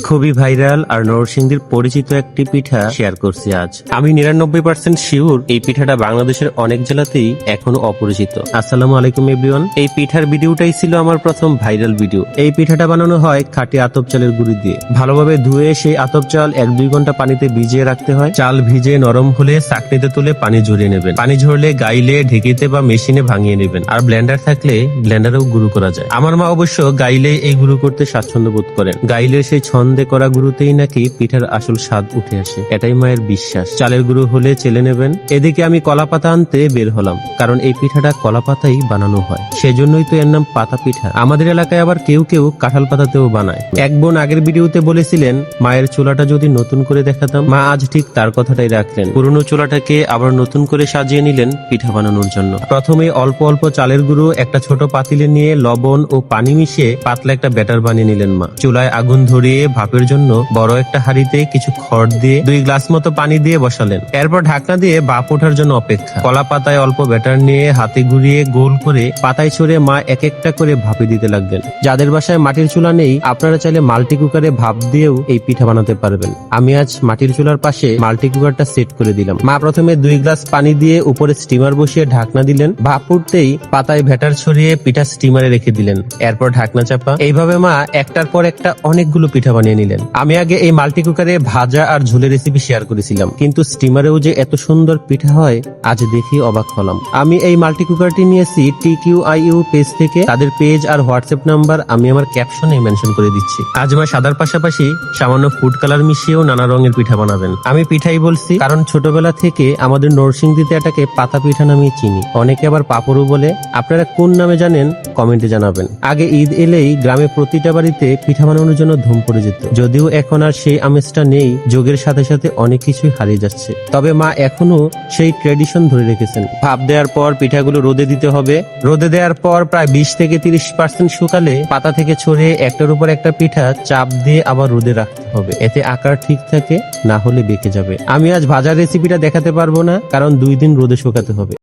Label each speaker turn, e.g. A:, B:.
A: খুবই ভাইরাল আর নরসিংদীর পরিচিত একটি পিঠা শেয়ার করছি আজ। আমি 99% শিওর এই পিঠাটা বাংলাদেশের অনেক জেলাতেই এখনো অপরিচিত। আসসালামু আলাইকুম এভরিওয়ান। এই পিঠার ভিডিওটাই ছিল আমার প্রথম ভাইরাল ভিডিও। এই পিঠাটা বানানো হয় খাঁটি আতপ চালের গুঁড়ি দিয়ে। ভালোভাবে ধুয়ে সেই আতপ চাল 1-2 ঘন্টা পানিতে ভিজিয়ে রাখতে হয়। চাল ভিজে নরম হলে চাকনিতে তুলে পানি ঝরিয়ে নেবেন। পানি ঝরলে গাইলে, ঢেকিতে বা মেশিনে ভাঙিয়ে নেবেন। আর ব্লেন্ডার থাকলে ব্লেন্ডারেও গুঁড়ো করা যায়। আমার মা অবশ্য গাইলে এই গুঁড়ো করতে স্বাচ্ছন্দ্য বোধ করেন। গাইলে সেই ছন্দে করা গুঁড়োতেই নাকি পিঠার আসল স্বাদ উঠে আসে, এটাই মায়ের বিশ্বাস। চালের গুঁড়ো হলে চেলে নেবেন। এদিকে আমি কলা পাতা আনতে বের হলাম, কারণ এই পিঠাটা কলা পাতাই বানানো হয়, সেজন্যই তো এর নাম পাতা পিঠা। আমাদের এলাকায় আবার কেউ কেউ কাঁঠাল পাতাতেও বানায়। এক বোন আগের ভিডিওতে বলেছিলেন মায়ের চুলাটা যদি নতুন করে দেখাতাম। মা আজ ঠিক তার কথাটাই রাখলেন। পুরনো চুলাটাকে আবার নতুন করে সাজিয়ে নিলেন পিঠা বানানোর জন্য। প্রথমে অল্প অল্প চালের গুঁড়ো একটা ছোট পাতিলে নিয়ে লবণ ও পানি মিশিয়ে পাতলা একটা ব্যাটার বানিয়ে নিলেন মা। চুলায় আগুন ধরিয়ে ভাপের জন্য বড় একটা হাঁড়িতে কিছু খড় দিয়ে 2 গ্লাস মতো পানি দিয়ে বসালেন। এরপর ঢাকনা দিয়ে ভাপ ওঠার জন্য অপেক্ষা। কলা পাতায় অল্প ব্যাটার নিয়ে হাতে ঘুরিয়ে গোল করে পাতায় ছড়ে মা এক একটা করে ভাপে দিতে লাগলেন। যাদের বাসায় মাটির চুলা নেই, আপনারা চাইলে মাল্টি কুকারে ভাপ দিয়েও এই পিঠা বানাতে পারবেন। আমি আজ মাটির চুলার পাশে মাল্টি কুকারটা সেট করে দিলাম। মা প্রথমে 2 গ্লাস পানি দিয়ে উপরে স্টিমার বসিয়ে ঢাকনা দিলেন। ভাপ উঠতেই পাতায় ব্যাটার ছড়িয়ে পিঠা স্টিমারে রেখে দিলেন। এরপর ঢাকনা চাপা। এইভাবে মা একটার পর একটা অনেকগুলো পিঠা বানিয়ে নিলেন। আমি আগে এই মাল্টি কুকারে ভাজা আর ঝোলের রেসিপি শেয়ার করেছিলাম, কিন্তু স্টিমারেও যে এত সুন্দর পিঠা হয় আজ দেখি অবাক হলাম। আমি এই মাল্টি কুকারটি নিয়েছি TQIU পেজ থেকে। তাদের পেজ আর হোয়াটসঅ্যাপ নাম্বার আমি আমার ক্যাপশনে মেনশন করে দিচ্ছি। আজ মা সাদার পাশাপাশি সামান্য ফুড কালার মিশিয়েও নানা রঙের পিঠা বানাবেন। আমি পিঠাই বলছি, কারণ ছোটবেলা থেকে আমাদের নরসিংদীতে এটাকে পাতা পিঠা নামেই চিনি, অনেকে আবার পাপড়ও বলে। আপনারা কোন নামে জানেন কমেন্টে জানাবেন। আগে ঈদ এলেই গ্রামে প্রতিটা বাড়িতে পিঠা বানানোর জন্য ধুম পড়ে যেত। যদিও এখন আর সেই আমেজটা নেই, যুগের সাথে সাথে অনেক কিছুই হারিয়ে যাচ্ছে। তবে মা এখনো সেই ট্র্যাডিশন ধরে রেখেছেন। ভাপ দেওয়ার পর পিঠাগুলো রোদে দিতে হবে। রোদে দেওয়ার পর প্রায় 20 থেকে 30% শুকালে পাতা থেকে ছড়িয়ে একটার উপর একটা পিঠা চাপ দিয়ে আবার রোদে রাখতে হবে। এতে আকার ঠিক থাকে, না হলে বেঁকে যাবে। আমি আজ ভাজার রেসিপিটা দেখাতে পারবো না, কারণ 2 দিন রোদে শুকাতে হবে।